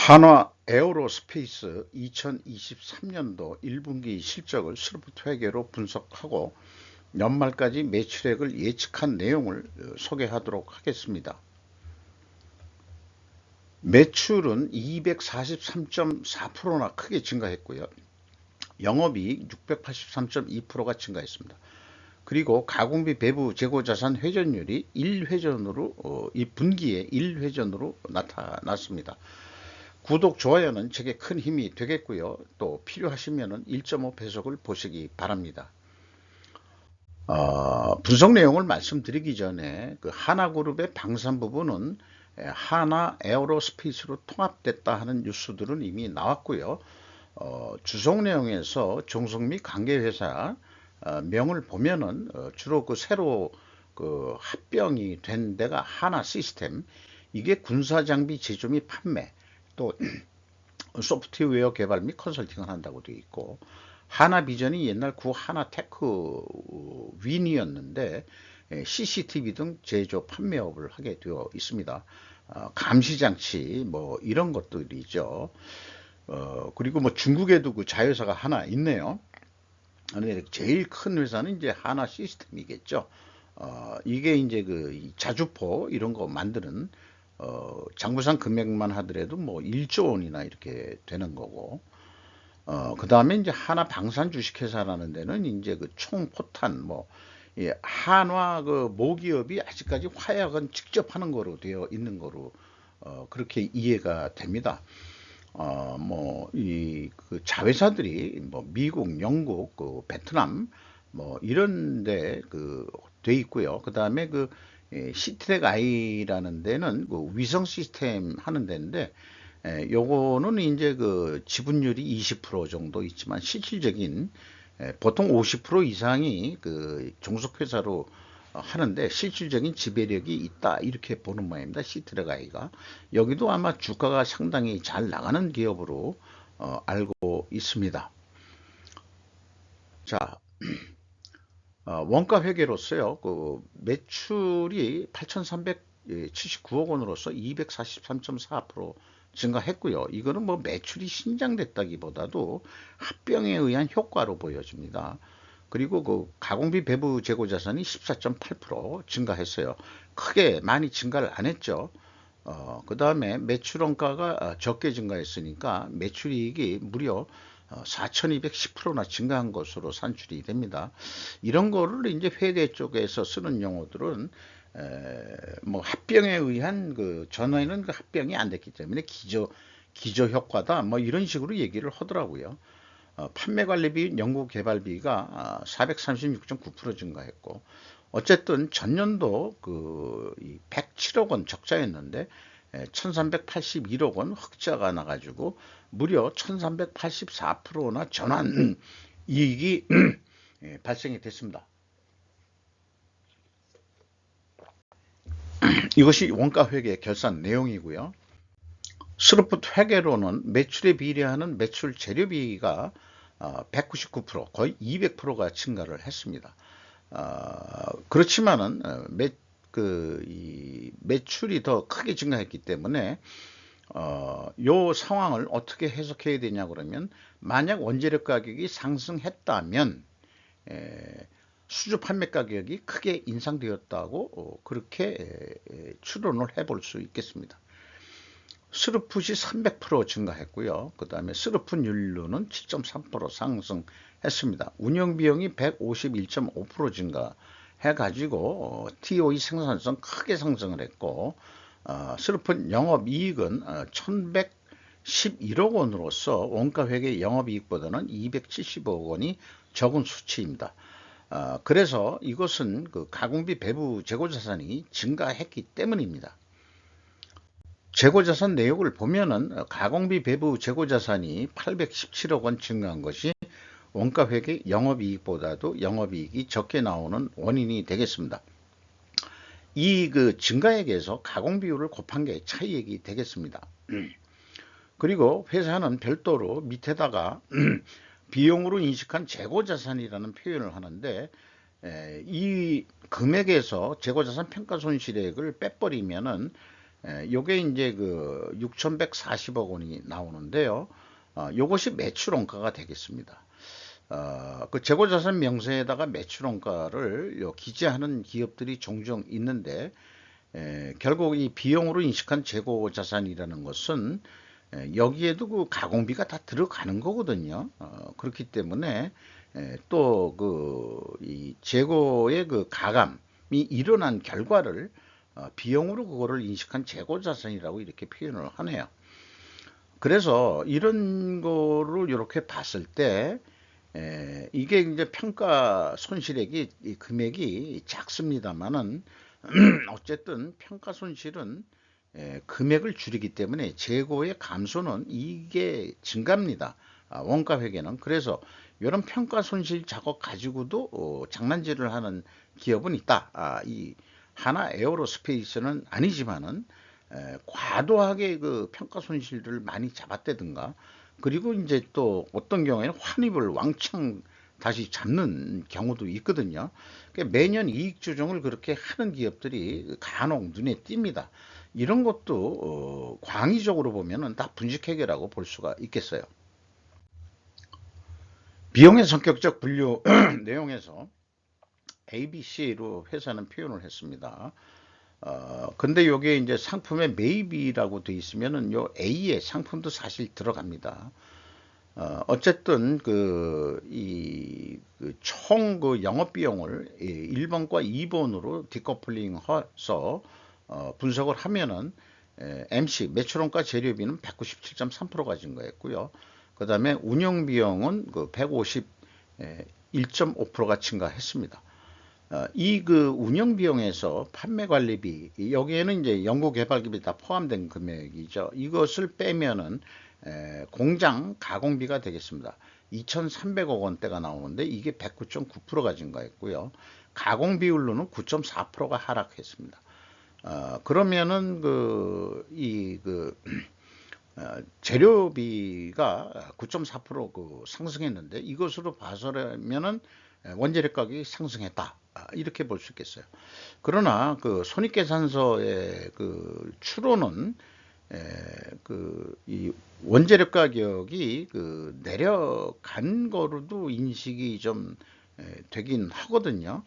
한화 에어로스페이스 2023년도 1분기 실적을 스로프트 회계로 분석하고 연말까지 매출액을 예측한 내용을 소개하도록 하겠습니다. 매출은 243.4%나 크게 증가했고요. 영업이익 683.2%가 증가했습니다. 그리고 가공비 배부 재고자산 회전율이 1회전으로 이 분기에 1회전으로 나타났습니다. 구독, 좋아요는 제게 큰 힘이 되겠고요. 또 필요하시면 1.5배속을 보시기 바랍니다. 분석 내용을 말씀드리기 전에 그 하나그룹의 방산 부분은 하나 에어로스페이스로 통합됐다 하는 뉴스들은 이미 나왔고요. 주속 내용에서 종속 및 관계회사 명을 보면은 주로 그 새로 그 합병이 된 데가 하나 시스템, 이게 군사장비 제조 및 판매, 또 소프트웨어 개발 및 컨설팅을 한다고 되어 있고, 하나비전이 옛날 구 하나테크 윈이었는데 CCTV 등 제조 판매업을 하게 되어 있습니다. 감시장치 뭐 이런 것들이죠. 그리고 뭐 중국에도 그 자회사가 하나 있네요. 근데 제일 큰 회사는 이제 하나 시스템이겠죠. 이게 이제 그 자주포 이런 거 만드는 장부상 금액만 하더라도 뭐 1조 원이나 이렇게 되는 거고, 그 다음에 이제 하나 방산 주식회사라는 데는 이제 그 총포탄 뭐, 예, 한화 그 모기업이 아직까지 화약은 직접 하는 거로 되어 있는 거로 그렇게 이해가 됩니다. 뭐 이 그 자회사들이 뭐 미국, 영국, 그 베트남 뭐 이런데 그 돼 있고요. 그 다음에 그 시트랙 아이라는 데는 그 위성 시스템 하는 데인데, 요거는 이제 그 지분율이 20% 정도 있지만 실질적인 보통 50% 이상이 그 종속회사로 하는데 실질적인 지배력이 있다 이렇게 보는 모양입니다. 시트랙 아이가 여기도 아마 주가가 상당히 잘 나가는 기업으로 알고 있습니다. 자, 원가 회계로서요, 그 매출이 8,379억 원으로서 243.4% 증가했고요. 이거는 뭐 매출이 신장됐다기보다도 합병에 의한 효과로 보여집니다. 그리고 그 가공비 배부 재고 자산이 14.8% 증가했어요. 크게 많이 증가를 안 했죠. 그 다음에 매출 원가가 적게 증가했으니까 매출이익이 무려 4,210%나 증가한 것으로 산출이 됩니다. 이런 거를 이제 회계 쪽에서 쓰는 용어들은 뭐 합병에 의한 그 전에는 그 합병이 안 됐기 때문에 기저 효과다 뭐 이런 식으로 얘기를 하더라고요. 판매관리비, 연구개발비가 436.9% 증가했고, 어쨌든 전년도 그 107억 원 적자였는데 1381억 원 흑자가 나가지고 무려 1384%나 전환 이익이 발생이 됐습니다. 이것이 원가회계 결산 내용이고요. 스로프트 회계로는 매출에 비례하는 매출 재료비가 199% 거의 200%가 증가를 했습니다. 그렇지만은 이 매출이 더 크게 증가했기 때문에 요 상황을 어떻게 해석해야 되냐 그러면, 만약 원재료 가격이 상승했다면 수주 판매 가격이 크게 인상되었다고 그렇게 추론을 해볼 수 있겠습니다. 스루풋이 300% 증가했고요. 그 다음에 스루풋 윤류는 7.3% 상승했습니다. 운영비용이 151.5% 증가해가지고 TOE 생산성 크게 상승을 했고, 스루풋 영업이익은 1111억 원으로서 원가회계 영업이익보다는 270억 원이 적은 수치입니다. 그래서 이것은 그 가공비 배부 재고자산이 증가했기 때문입니다. 재고자산 내역을 보면은 가공비 배부 재고자산이 817억 원 증가한 것이 원가회계 영업이익보다도 영업이익이 적게 나오는 원인이 되겠습니다. 이 그 증가액에서 가공비율을 곱한 게 차이액이 되겠습니다. 그리고 회사는 별도로 밑에다가 비용으로 인식한 재고자산이라는 표현을 하는데, 이 금액에서 재고자산 평가손실액을 빼버리면은 요게 이제 그 6,140억 원이 나오는데요. 요것이 매출 원가가 되겠습니다. 그 재고자산 명세에다가 매출 원가를 기재하는 기업들이 종종 있는데, 결국 이 비용으로 인식한 재고자산이라는 것은 여기에도 그 가공비가 다 들어가는 거거든요. 그렇기 때문에 또 그 이 재고의 그 가감이 일어난 결과를 비용으로 그거를 인식한 재고자산이라고 이렇게 표현을 하네요. 그래서 이런 거를 이렇게 봤을 때 이게 이제 평가 손실액이 이 금액이 작습니다만은 어쨌든 평가 손실은 금액을 줄이기 때문에 재고의 감소는 이게 증가입니다. 원가 회계는. 그래서 이런 평가 손실 작업 가지고도 장난질을 하는 기업은 있다. 이 하나 에어로스페이스는 아니지만은 과도하게 그 평가 손실을 많이 잡았다든가, 그리고 이제 또 어떤 경우에는 환입을 왕창 다시 잡는 경우도 있거든요. 그러니까 매년 이익 조정을 그렇게 하는 기업들이 간혹 눈에 띕니다. 이런 것도 광의적으로 보면은 다 분식회계라고 볼 수가 있겠어요. 비용의 성격적 분류 내용에서 ABC로 회사는 표현을 했습니다. 근데 요게 이제 상품의 매입이라고 돼 있으면은 요 A에 상품도 사실 들어갑니다. 어쨌든 총 그 영업 비용을 1번과 2번으로 디커플링 해서 분석을 하면은 MC 매출원가 재료비는 197.3%가 증가했고요. 그 다음에 운영 비용은 그 151.5%가 증가했습니다. 이 그 운영 비용에서 판매 관리비, 여기에는 이제 연구 개발비가 다 포함된 금액이죠. 이것을 빼면은 공장 가공비가 되겠습니다. 2,300억 원대가 나오는데 이게 109.9%가 증가했고요. 가공 비율로는 9.4%가 하락했습니다. 그러면은 재료비가 9.4% 상승했는데, 이것으로 봐서라면은 원재료 가격이 상승했다. 이렇게 볼 수 있겠어요. 그러나 그 손익계산서의 그 추론은 이 원재료 가격이 내려간 거로도 인식이 좀 되긴 하거든요.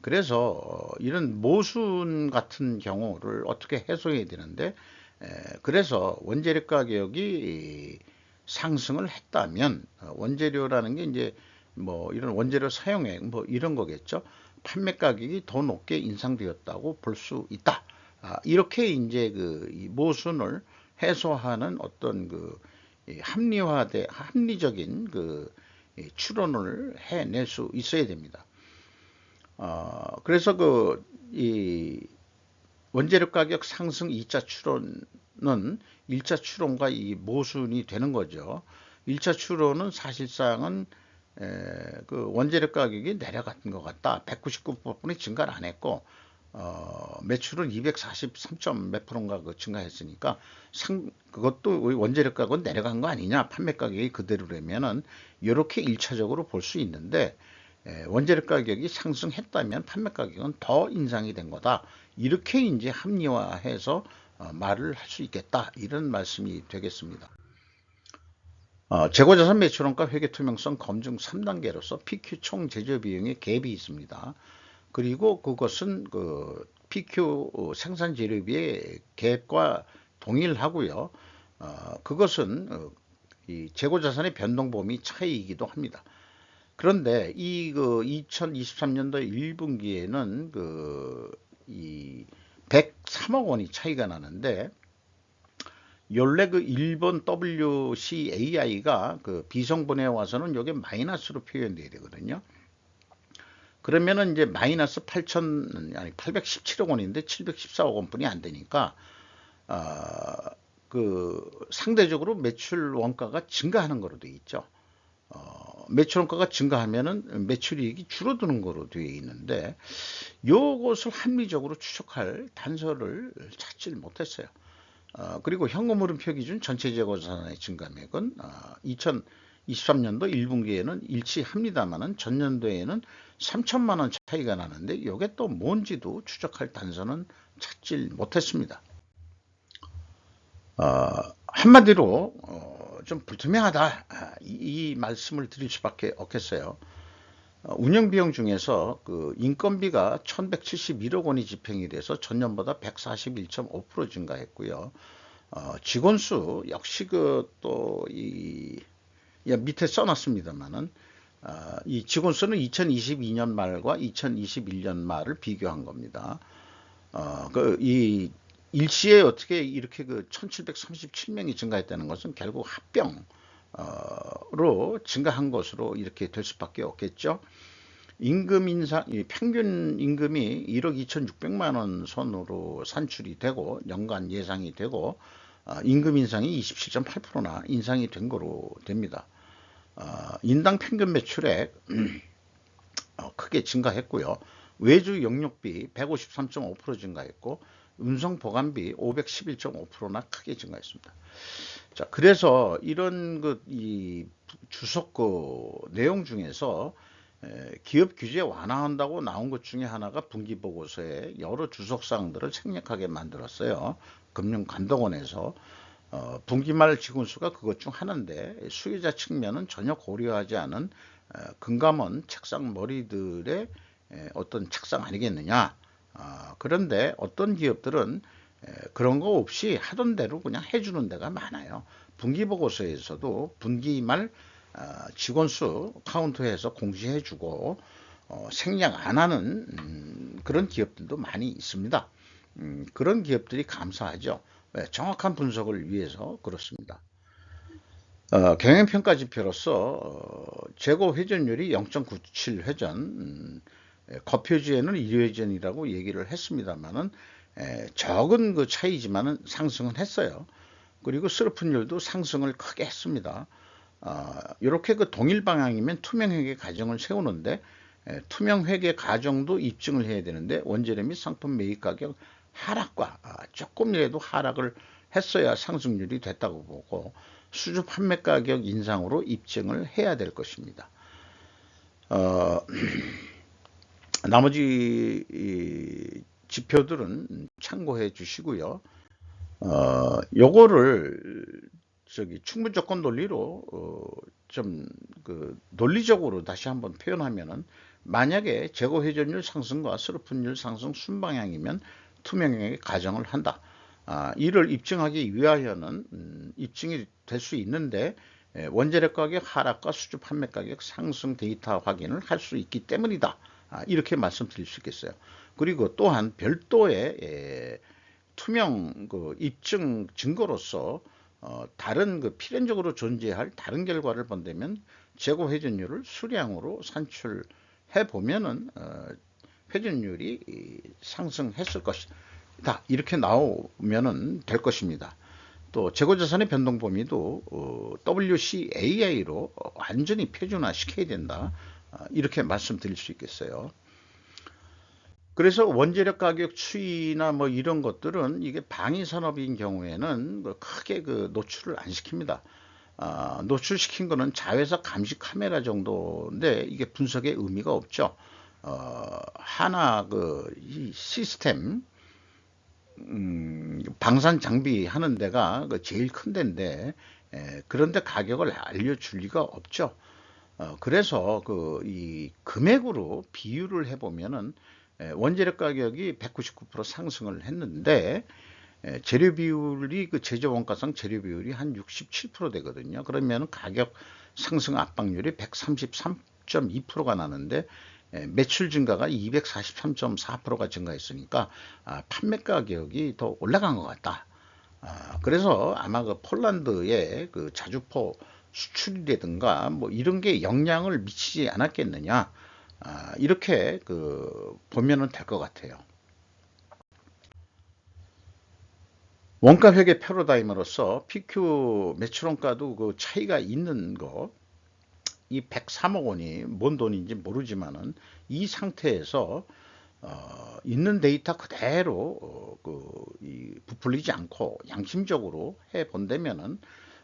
그래서 이런 모순 같은 경우를 어떻게 해소해야 되는데, 그래서 원재료 가격이 상승을 했다면 원재료라는 게 이제 뭐 이런 원재료 사용액 뭐 이런 거겠죠. 판매 가격이 더 높게 인상되었다고 볼 수 있다. 이렇게 이제 이 모순을 해소하는 어떤 합리적인 추론을 해낼 수 있어야 됩니다. 그래서 이 원재료 가격 상승 2차 추론은 1차 추론과 이 모순이 되는 거죠. 1차 추론은 사실상은 원재료 가격이 내려간 것 같다. 199%뿐이 증가를 안 했고, 매출은 243점 몇 프로인가 증가했으니까 그것도 원재료 가격은 내려간 거 아니냐, 판매 가격이 그대로라면은 이렇게 1차적으로 볼 수 있는데, 원재료 가격이 상승했다면 판매 가격은 더 인상이 된 거다. 이렇게 이제 합리화해서 말을 할 수 있겠다. 이런 말씀이 되겠습니다. 재고자산 매출원가 회계투명성 검증 3단계로서 PQ 총 제조 비용의 갭이 있습니다. 그리고 그것은 PQ 생산 재료비의 갭과 동일하고요. 그것은 이 재고자산의 변동 범위 차이이기도 합니다. 그런데 이 2023년도 1분기에는 이 103억 원이 차이가 나는데, 원래 일본 WCAI가 비성분해 와서는 이게 마이너스로 표현돼야 되거든요. 그러면은 이제 마이너스 817억 원인데 714억 원뿐이 안 되니까 상대적으로 매출 원가가 증가하는 거로 되어 있죠. 매출 원가가 증가하면은 매출이익이 줄어드는 거로 되어 있는데, 이것을 합리적으로 추적할 단서를 찾질 못했어요. 그리고 현금흐름표 기준 전체 재고자산의 증가액은 2023년도 1분기에는 일치합니다만은 전년도에는 3천만 원 차이가 나는데, 이게 또 뭔지도 추적할 단서는 찾질 못했습니다. 한마디로 좀 불투명하다, 이 말씀을 드릴 수밖에 없겠어요. 운영 비용 중에서 그 인건비가 1171억 원이 집행이 돼서 전년보다 141.5% 증가했고요. 직원 수 역시 그 또 이 밑에 써놨습니다만은, 이 직원 수는 2022년 말과 2021년 말을 비교한 겁니다. 이 일시에 어떻게 이렇게 그 1737명이 증가했다는 것은 결국 합병으로 증가한 것으로 이렇게 될 수밖에 없겠죠. 임금 인상, 평균 임금이 1억 2,600만 원 선으로 산출이 되고 연간 예상이 되고, 임금 인상이 27.8%나 인상이 된 거로 됩니다. 인당 평균 매출액 크게 증가했고요. 외주 영역비 153.5% 증가했고, 운송 보관비 511.5%나 크게 증가했습니다. 자, 그래서 이런 이 주석 내용 중에서 기업 규제 완화한다고 나온 것 중에 하나가 분기보고서에 여러 주석사항들을 생략하게 만들었어요. 금융감독원에서. 분기말 직원수가 그것 중 하나인데, 수요자 측면은 전혀 고려하지 않은 금감원 책상 머리들의 어떤 책상 아니겠느냐. 그런데 어떤 기업들은 그런 거 없이 하던 대로 그냥 해주는 데가 많아요. 분기보고서에서도 분기말 직원수 카운트해서 공시해주고 생략 안 하는 그런 기업들도 많이 있습니다. 그런 기업들이 감사하죠. 정확한 분석을 위해서 그렇습니다. 경영평가 지표로서 재고 회전율이 0.97 회전, 거표지에는 1회전이라고 얘기를 했습니다만은 적은 그 차이지만은 상승은 했어요. 그리고 스루픈율도 상승을 크게 했습니다. 이렇게 그 동일 방향이면 투명회계 가정을 세우는데, 투명회계 가정도 입증을 해야 되는데 원재료 및 상품 매입 가격 하락과 조금이라도 하락을 했어야 상승률이 됐다고 보고, 수주 판매 가격 인상으로 입증을 해야 될 것입니다. 나머지 지표들은 참고해 주시고요. 요거를 충분 조건 논리로 좀 그 논리적으로 다시 한번 표현하면은, 만약에 재고 회전율 상승과 스루픈율 상승 순방향이면 투명하게 가정을 한다. 이를 입증하기 위하여는 입증이 될 수 있는데, 원재료 가격 하락과 수주 판매 가격 상승 데이터 확인을 할 수 있기 때문이다. 이렇게 말씀드릴 수 있겠어요. 그리고 또한 별도의 투명 입증 증거로서 다른 필연적으로 존재할 다른 결과를 본다면 재고 회전율을 수량으로 산출해 보면은 회전율이 상승했을 것이다. 이렇게 나오면은 될 것입니다. 또 재고자산의 변동 범위도 WCAI로 완전히 표준화 시켜야 된다. 이렇게 말씀드릴 수 있겠어요. 그래서 원재료 가격 추이나 뭐 이런 것들은 이게 방위 산업인 경우에는 크게 노출을 안 시킵니다. 노출시킨 거는 자회사 감시 카메라 정도인데 이게 분석에 의미가 없죠. 하나 이 시스템 방산 장비 하는 데가 제일 큰 데인데, 그런데 가격을 알려줄 리가 없죠. 그래서 이 금액으로 비율을 해보면은 원재료 가격이 199% 상승을 했는데, 재료 비율이 제조 원가상 재료 비율이 한 67% 되거든요. 그러면 가격 상승 압박률이 133.2%가 나는데, 매출 증가가 243.4%가 증가했으니까 판매 가격이 더 올라간 것 같다. 그래서 아마 폴란드의 자주포 수출이라든가 뭐 이런 게 영향을 미치지 않았겠느냐, 이렇게 보면은 될 것 같아요. 원가 회계 패러다임으로서 PQ 매출원가도 차이가 있는 거, 이 103억 원이 뭔 돈인지 모르지만은 이 상태에서 있는 데이터 그대로 부풀리지 않고 양심적으로 해 본다면은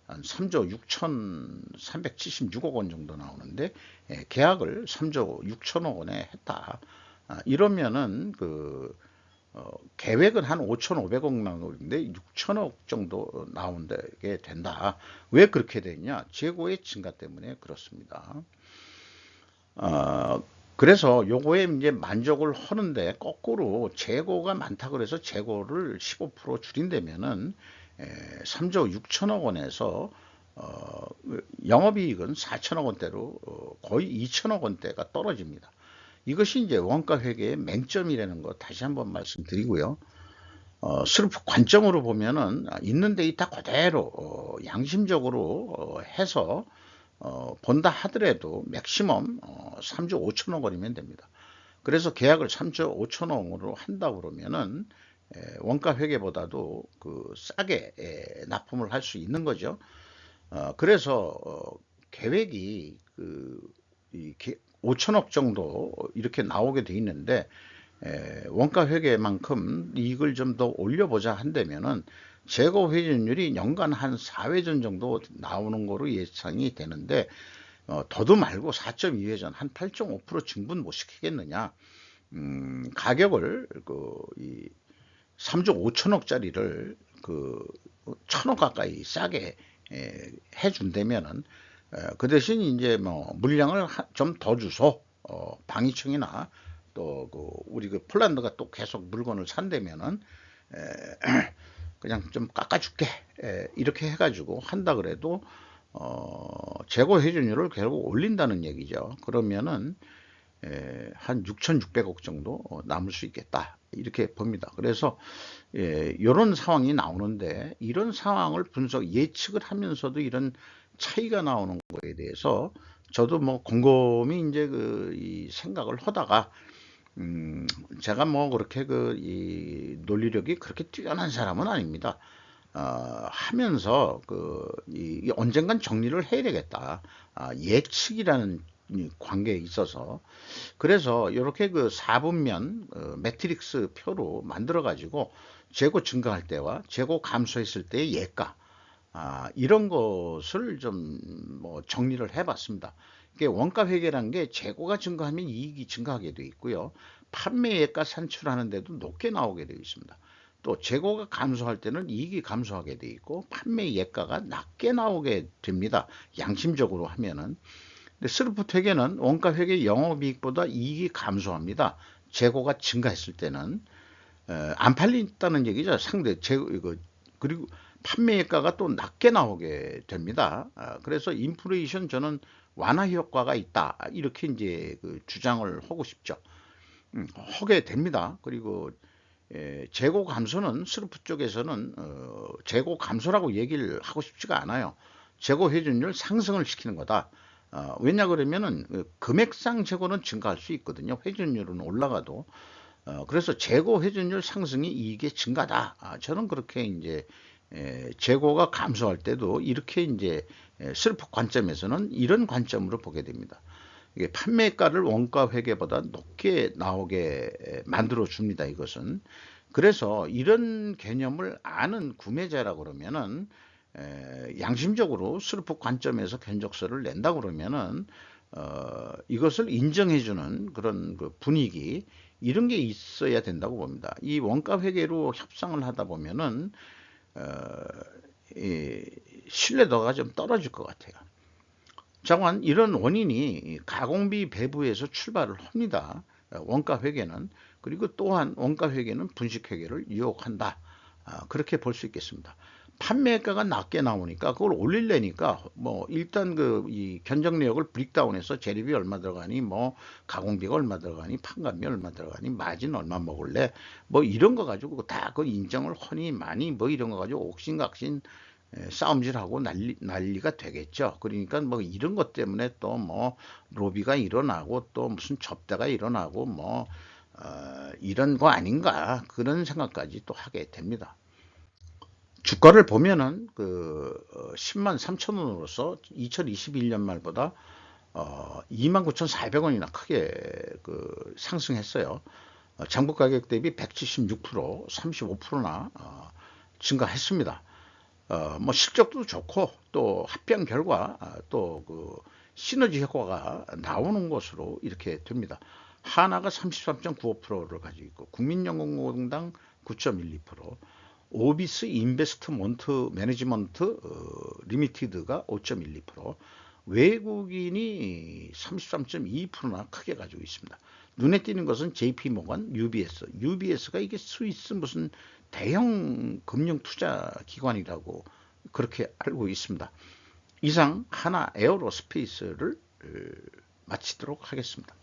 한 3조 6,376억 원 정도 나오는데, 계약을 3조 6천억 원에 했다. 이러면은 계획은 한 5,500억 나오는데 6천억 정도 나오게 된다. 왜 그렇게 되냐? 재고의 증가 때문에 그렇습니다. 그래서 요거에 이제 만족을 하는데 거꾸로 재고가 많다 그래서 재고를 15% 줄인다면은 3조 6천억 원에서 영업이익은 4천억 원대로 거의 2천억 원대가 떨어집니다. 이것이 이제 원가 회계의 맹점이라는 거 다시 한번 말씀드리고요. 스루프 관점으로 보면은 있는 데이터 그대로 양심적으로 해서 본다 하더라도 맥시멈 3조 5천억 원이면 됩니다. 그래서 계약을 3조 5천억으로 한다 그러면은 원가 회계보다도 그 싸게 납품을 할 수 있는 거죠. 그래서 계획이 그 5천억 정도 이렇게 나오게 돼 있는데 원가 회계만큼 이익을 좀 더 올려보자 한다면은 재고 회전율이 연간 한 4회전 정도 나오는 거로 예상이 되는데 더도 말고 4.2회전 한 8.5% 증분 못 시키겠느냐. 가격을 이 3조 5천억짜리를 그 1,000억 가까이 싸게 해준다면은 그 대신 이제 뭐 물량을 좀 더 주소. 방위청이나 또 우리 그 폴란드가 또 계속 물건을 산다면은 그냥 좀 깎아줄게. 이렇게 해가지고 한다 그래도 재고 회전율을 결국 올린다는 얘기죠. 그러면은 한 6,600억 정도 남을 수 있겠다. 이렇게 봅니다. 그래서 이런 상황이 나오는데 이런 상황을 예측을 하면서도 이런 차이가 나오는 거에 대해서 저도 뭐 곰곰이 이제 이 생각을 하다가 제가 뭐 그렇게 이 논리력이 그렇게 뛰어난 사람은 아닙니다. 하면서 이 언젠간 정리를 해야 되겠다. 예측이라는 관계에 있어서 그래서 이렇게 그 4분면 매트릭스 표로 만들어 가지고 재고 증가할 때와 재고 감소했을 때의 예가 이런 것을 좀 뭐 정리를 해봤습니다. 이게 원가 회계라는 게 재고가 증가하면 이익이 증가하게 되어 있고요. 판매 예가 산출하는데도 높게 나오게 되어 있습니다. 또 재고가 감소할 때는 이익이 감소하게 되어 있고 판매 예가가 낮게 나오게 됩니다. 양심적으로 하면은. 근데 슬프 회계는 원가 회계 영업이익보다 이익이 감소합니다. 재고가 증가했을 때는 안 팔린다는 얘기죠. 상대 재고 이거 그리고 판매가가 또 낮게 나오게 됩니다. 그래서 인플레이션 저는 완화 효과가 있다. 이렇게 이제 주장을 하고 싶죠. 하게 됩니다. 그리고 재고 감소는 스루프 쪽에서는 재고 감소라고 얘기를 하고 싶지가 않아요. 재고 회전율 상승을 시키는 거다. 왜냐 그러면은 금액상 재고는 증가할 수 있거든요. 회전율은 올라가도. 그래서 재고 회전율 상승이 이익의 증가다. 저는 그렇게 이제 재고가 감소할 때도 이렇게 이제 슬프 관점에서는 이런 관점으로 보게 됩니다. 이게 판매가를 원가 회계보다 높게 나오게 만들어 줍니다. 이것은. 그래서 이런 개념을 아는 구매자라 그러면은 양심적으로 슬프 관점에서 견적서를 낸다 그러면은 이것을 인정해주는 그런 그 분위기 이런 게 있어야 된다고 봅니다. 이 원가 회계로 협상을 하다 보면은 이 신뢰도가 좀 떨어질 것 같아요. 자관 이런 원인이 가공비 배부에서 출발을 합니다. 원가 회계는 그리고 또한 원가 회계는 분식 회계를 유혹한다. 그렇게 볼 수 있겠습니다. 판매가가 낮게 나오니까 그걸 올리려니까 뭐 일단 이 견적 내역을 브릭다운해서 재료비 얼마 들어가니 뭐 가공비가 얼마 들어가니 판관비 얼마 들어가니 마진 얼마 먹을래 뭐 이런 거 가지고 다 그 인정을 허니 많이 뭐 이런 거 가지고 옥신각신 싸움질하고 난리가 되겠죠. 그러니까 뭐 이런 것 때문에 또 뭐 로비가 일어나고 또 무슨 접대가 일어나고 뭐 이런 거 아닌가 그런 생각까지 또 하게 됩니다. 주가를 보면은 10만 3천 원으로서 2021년 말보다 29,400원이나 크게 상승했어요. 장부 가격 대비 176%, 35%나 증가했습니다. 뭐 실적도 좋고 또 합병 결과 또 시너지 효과가 나오는 것으로 이렇게 됩니다. 하나가 33.95%를 가지고 있고 국민연금공단 9.12%, 오비스 인베스트먼트 매니지먼트 리미티드가 5.12%, 외국인이 33.2%나 크게 가지고 있습니다. 눈에 띄는 것은 JP모건, UBS가 이게 스위스 무슨 대형 금융 투자 기관이라고 그렇게 알고 있습니다. 이상 하나 에어로스페이스를 마치도록 하겠습니다.